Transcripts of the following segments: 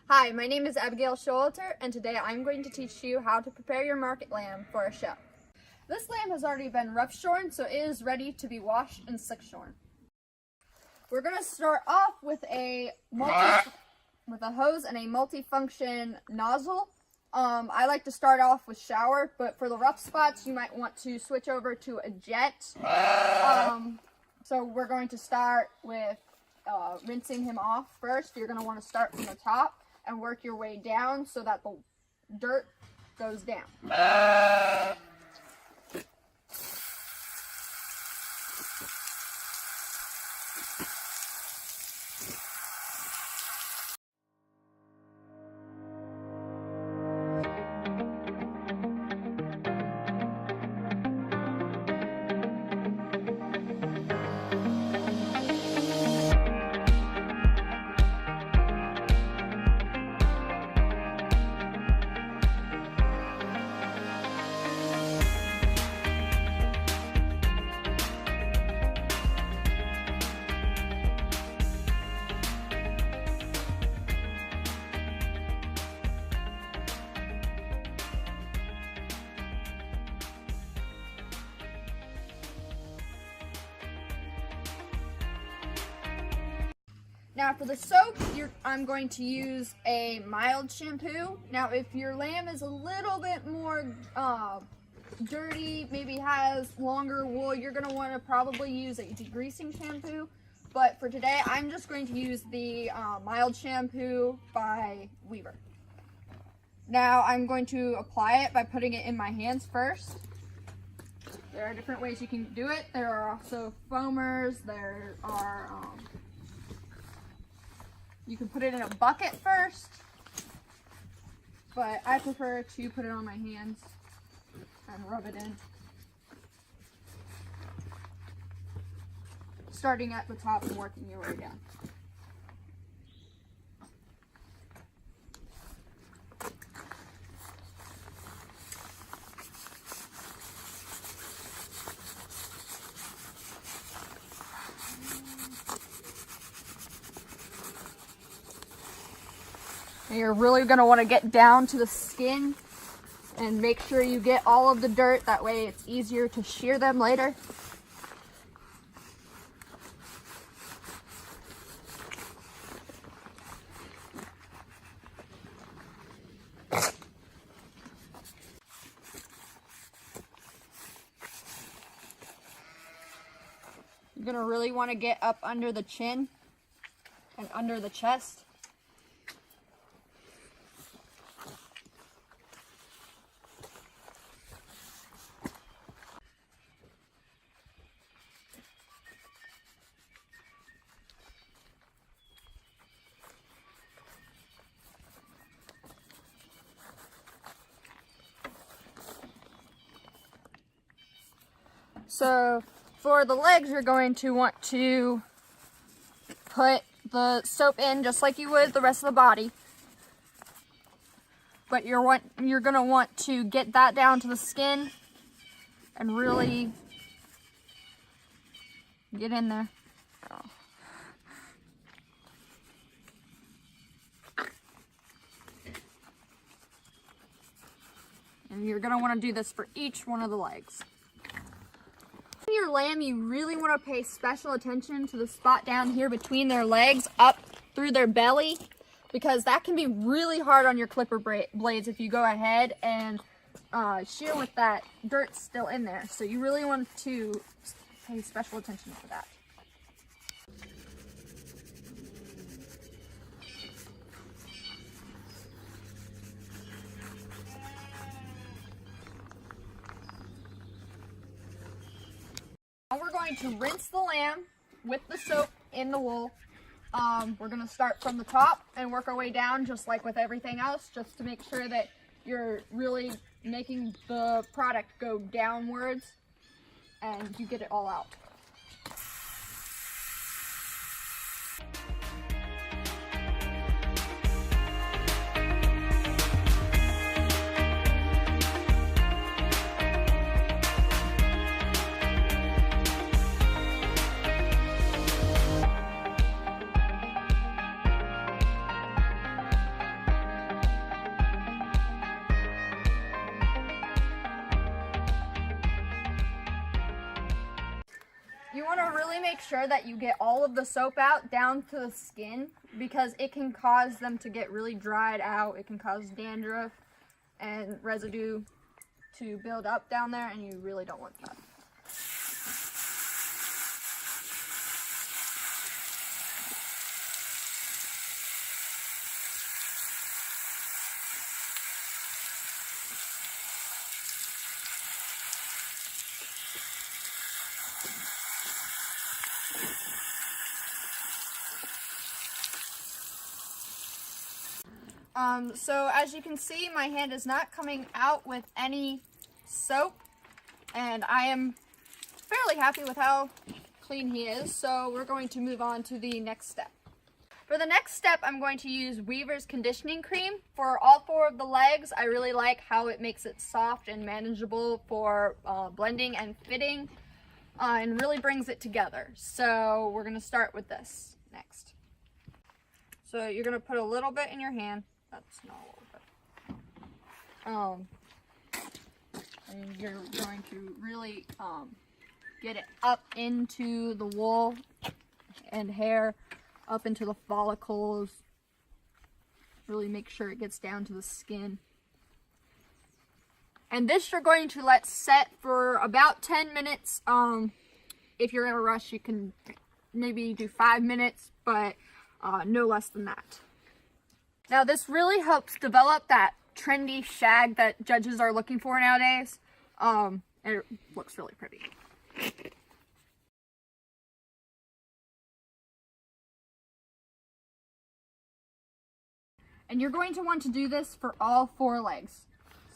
Hi, my name is Abigail Scholter, and today I'm going to teach you how to prepare your market lamb for a show. This lamb has already been rough shorn, so it is ready to be washed and slick shorn. We're going to start off with a hose and a multi-function nozzle. I like to start off with shower, but for the rough spots, you might want to switch over to a jet. So we're going to start with rinsing him off first. You're going to want to start from the top and work your way down so that the dirt goes down. Now for the soap, I'm going to use a mild shampoo. Now if your lamb is a little bit more dirty, maybe has longer wool, you're going to want to probably use a degreasing shampoo. But for today, I'm just going to use the mild shampoo by Weaver. Now I'm going to apply it by putting it in my hands first. There are different ways you can do it. There are also foamers, there are... you can put it in a bucket first, but I prefer to put it on my hands and rub it in. Starting at the top and working your way down. And you're really going to want to get down to the skin and make sure you get all of the dirt. That way it's easier to shear them later. You're going to really want to get up under the chin and under the chest. So for the legs, you're going to want to put the soap in just like you would the rest of the body. But you're going to want to get that down to the skin and really get in there. And you're going to want to do this for each one of the legs. Your lamb, you really want to pay special attention to the spot down here between their legs up through their belly, because that can be really hard on your clipper blades if you go ahead and shear with that dirt still in there. So you really want to pay special attention to that. Now we're going to rinse the lamb with the soap in the wool. We're going to start from the top and work our way down just like with everything else, just to make sure that you're really making the product go downwards and you get it all out. want to really make sure that you get all of the soap out down to the skin, because it can cause them to get really dried out. It can cause dandruff and residue to build up down there, and you really don't want that. So as you can see, my hand is not coming out with any soap, and I am fairly happy with how clean he is, so we're going to move on to the next step. For the next step, I'm going to use Weaver's conditioning cream for all 4 of the legs. I really like how it makes it soft and manageable for blending and fitting, and really brings it together. So we're going to start with this next. So you're going to put a little bit in your hand. That's not a little bit. And you're going to really get it up into the wool and hair, up into the follicles. Really make sure it gets down to the skin. And this you're going to let set for about 10 minutes. If you're in a rush, you can maybe do 5 minutes, but no less than that. Now this really helps develop that trendy shag that judges are looking for nowadays. And it looks really pretty. And you're going to want to do this for all 4 legs.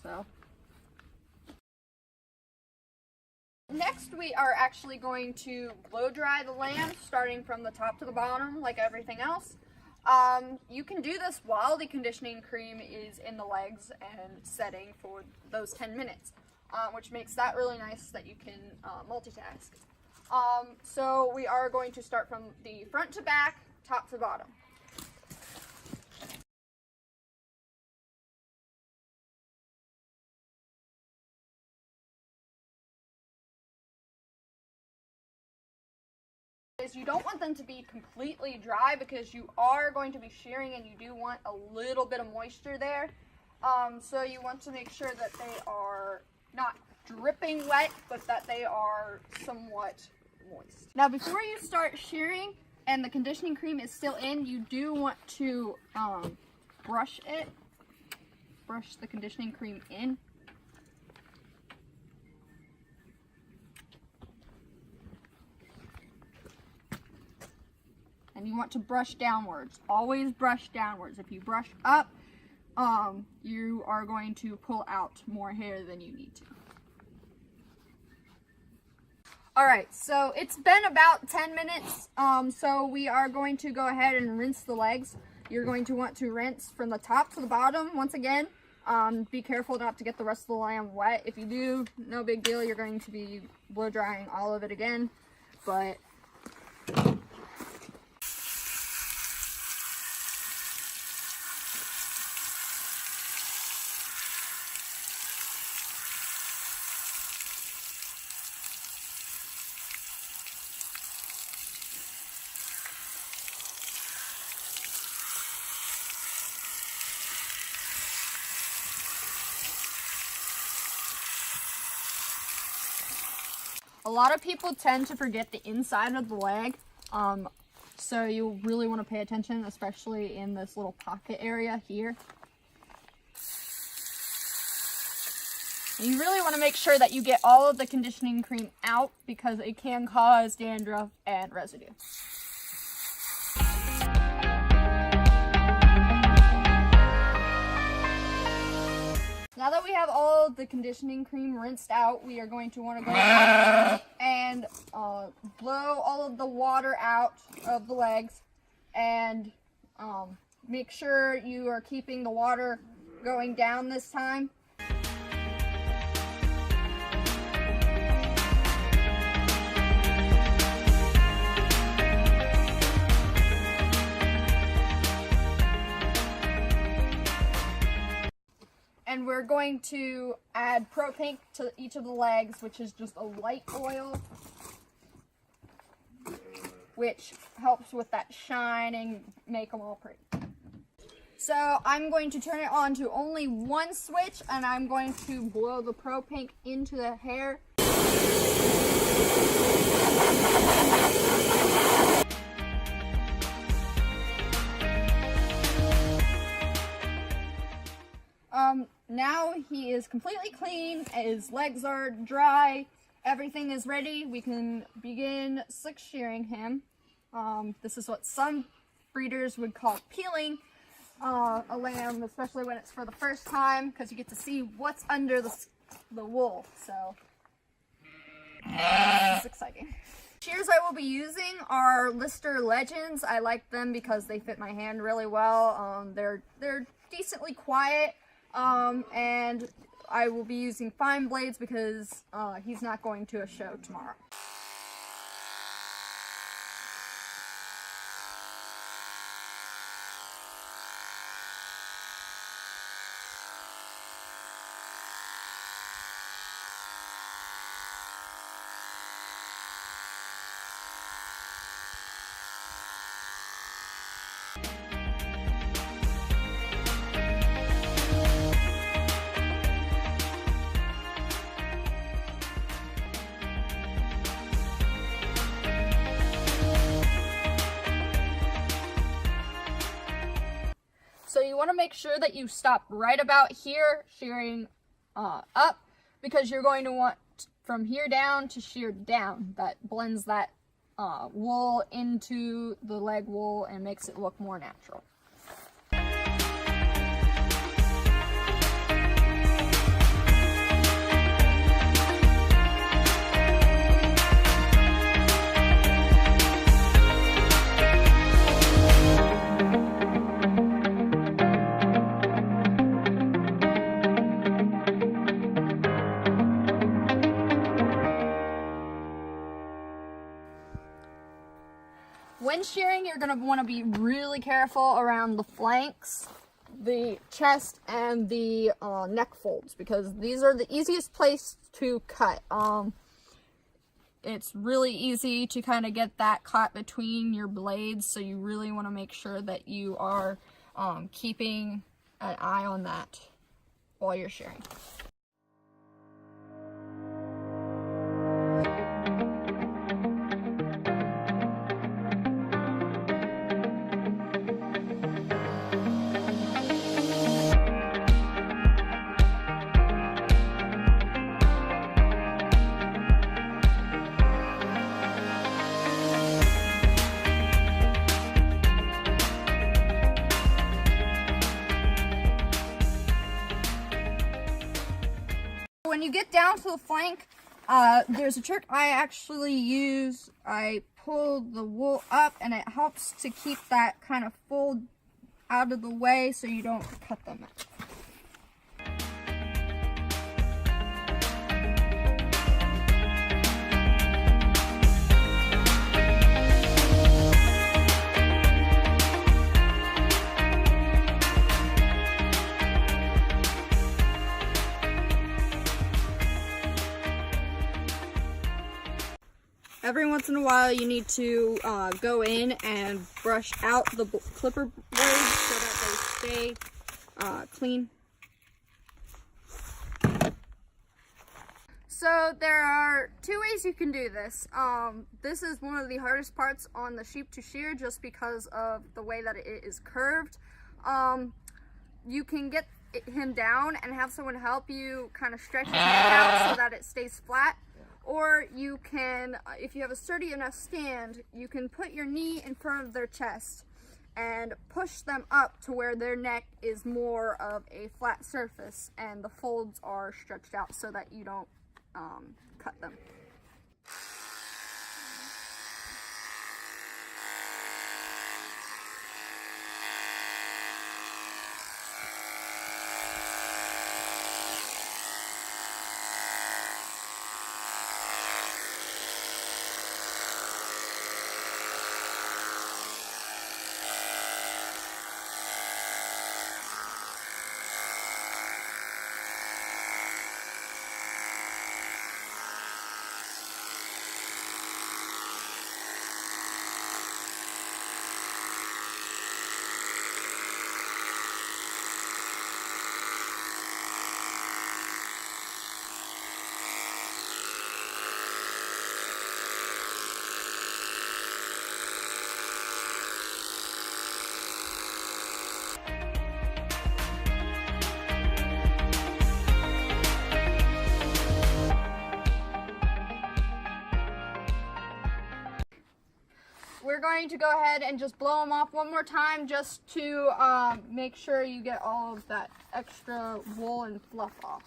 So next we are actually going to blow dry the lamb, starting from the top to the bottom like everything else. You can do this while the conditioning cream is in the legs and setting for those 10 minutes, which makes that really nice that you can multitask. So we are going to start from the front to back, top to bottom. You don't want them to be completely dry, because you are going to be shearing and you do want a little bit of moisture there. So you want to make sure that they are not dripping wet, but that they are somewhat moist. Now before you start shearing and the conditioning cream is still in, you do want to brush the conditioning cream in. And you want to brush downwards. Always brush downwards. If you brush up, you are going to pull out more hair than you need to. Alright, so it's been about 10 minutes, so we are going to go ahead and rinse the legs. You're going to want to rinse from the top to the bottom once again. Be careful not to get the rest of the lamb wet. If you do, no big deal. You're going to be blow drying all of it again, but a lot of people tend to forget the inside of the leg, so you really want to pay attention, especially in this little pocket area here. And you really want to make sure that you get all of the conditioning cream out, because it can cause dandruff and residue. Now that we have all the conditioning cream rinsed out, we are going to want to go and blow all of the water out of the legs, and make sure you are keeping the water going down this time. And we're going to add Pro Pink to each of the legs, which is just a light oil. which helps with that shine and make them all pretty. So I'm going to turn it on to only one switch, and I'm going to blow the Pro Pink into the hair. Now he is completely clean, his legs are dry, everything is ready. We can begin slick shearing him. This is what some breeders would call peeling a lamb, especially when it's for the first time, because you get to see what's under the wool. So this is exciting. Shears I will be using are Lister Legends. I like them because they fit my hand really well. They're decently quiet, and I will be using fine blades because he's not going to a show tomorrow. So you want to make sure that you stop right about here, shearing up, because you're going to want from here down to shear down. That blends that wool into the leg wool and makes it look more natural. When shearing, you're going to want to be really careful around the flanks, the chest, and the neck folds, because these are the easiest place to cut. It's really easy to kind of get that caught between your blades, so you really want to make sure that you are keeping an eye on that while you're shearing. When you get down to the flank, there's a trick I actually use. I pull the wool up, and it helps to keep that kind of fold out of the way so you don't cut them out. Every once in a while you need to go in and brush out the clipper blades so that they stay clean. So there are two ways you can do this. This is one of the hardest parts on the sheep to shear just because of the way that it is curved. You can get him down and have someone help you kind of stretch his neck out so that it stays flat. Or you can, if you have a sturdy enough stand, you can put your knee in front of their chest and push them up to where their neck is more of a flat surface and the folds are stretched out so that you don't cut them. going to go ahead and just blow them off one more time just to make sure you get all of that extra wool and fluff off.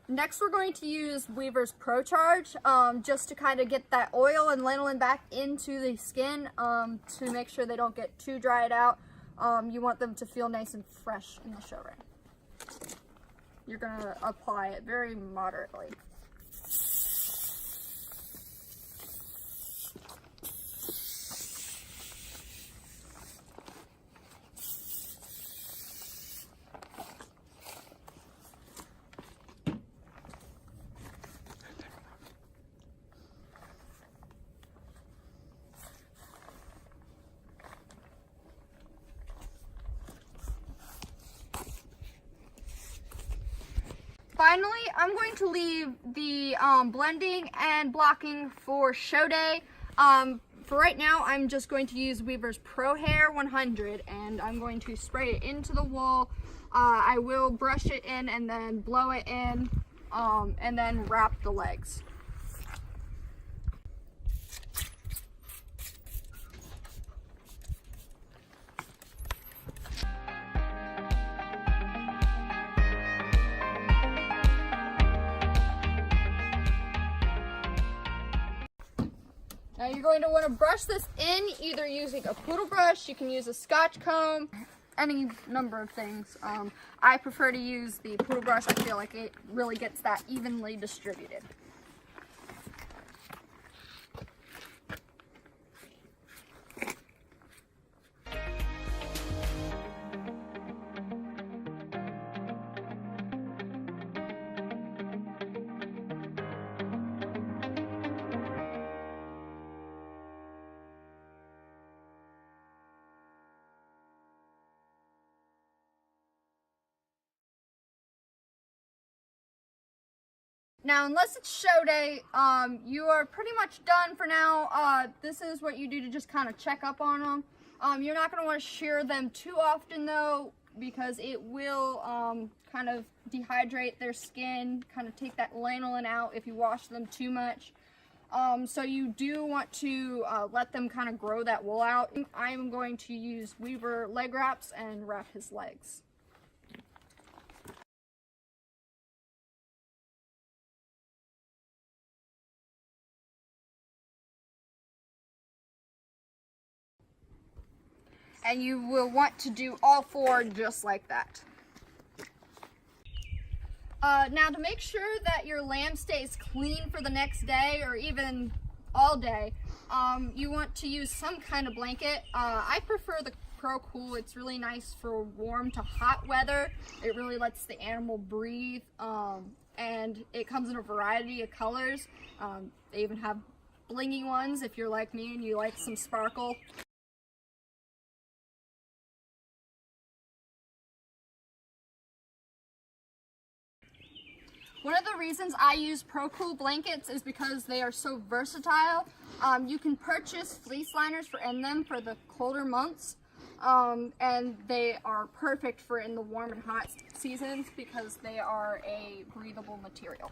Next, we're going to use Weaver's Pro Charge just to kind of get that oil and lanolin back into the skin to make sure they don't get too dried out. You want them to feel nice and fresh in the show ring. You're going to apply it very moderately. Finally, I'm going to leave the blending and blocking for show day. For right now, I'm just going to use Weaver's Pro Hair 100, and I'm going to spray it into the wool. I will brush it in and then blow it in, and then wrap the legs. Now you're going to want to brush this in either using a poodle brush, you can use a Scotch comb, any number of things. I prefer to use the poodle brush. I feel like it really gets that evenly distributed. Now, unless it's show day, you are pretty much done for now. This is what you do to just kind of check up on them. You're not going to want to shear them too often though, because it will kind of dehydrate their skin, kind of take that lanolin out if you wash them too much. So you do want to let them kind of grow that wool out. I'm going to use Weaver leg wraps and wrap his legs. And you will want to do all four just like that. Now, to make sure that your lamb stays clean for the next day or even all day, you want to use some kind of blanket. I prefer the Pro Cool. It's really nice for warm to hot weather. It really lets the animal breathe, and it comes in a variety of colors. They even have blingy ones if you're like me and you like some sparkle. One of the reasons I use Pro Cool blankets is because they are so versatile. You can purchase fleece liners in them for the colder months, and they are perfect for in the warm and hot seasons because they are a breathable material.